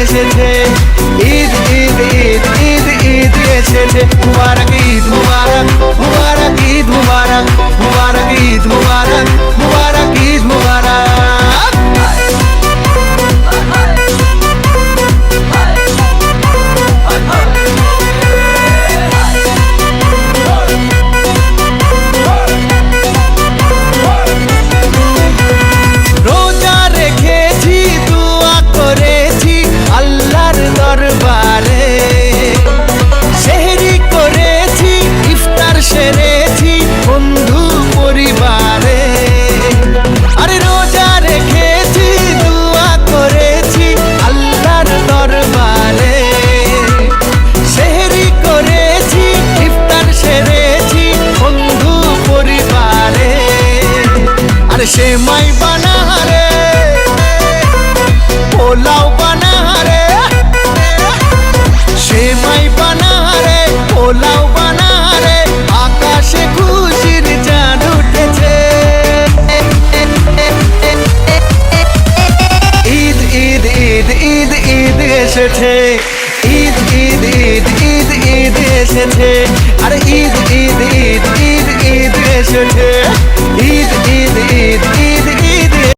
এসেছে, ঈদ ঈদ ঈদ ঈদ ঈদ এসেছে। মুবারক ঈদ মুবারক, মুবারক ঈদ মুবারক, মুবারক ঈদ মুবারক, মুবারক ঈদ মুবারক। রোজা রেখেছি, দোয়া করেছি আল্লাহর দরবারে, সেহরি করেছি, ইফতার সেরেছি বন্ধু পরিবারে। আরে রোজা রেখেছি, দোয়া করেছি আল্লাহর দরবারে, সেহরি করেছি, ইফতার সেরেছি বন্ধু পরিবারে। আরে সেমাই বানা রে, পোলাও বানা রে, সেমাই বানা রে, পোলাও বানা রে, আকাশে খুশির চাঁদ উঠেছে। ঈদ ঈদ ঈদ ঈদ ঈদ এসেছে, ঈদ ঈদ ঈদ ঈদ ঈদ এসেছে। আরে ঈদ ঈদ ঈদ ঈদ ঈদ এসেছে, ঈদ ঈদ ঈদ ঈদ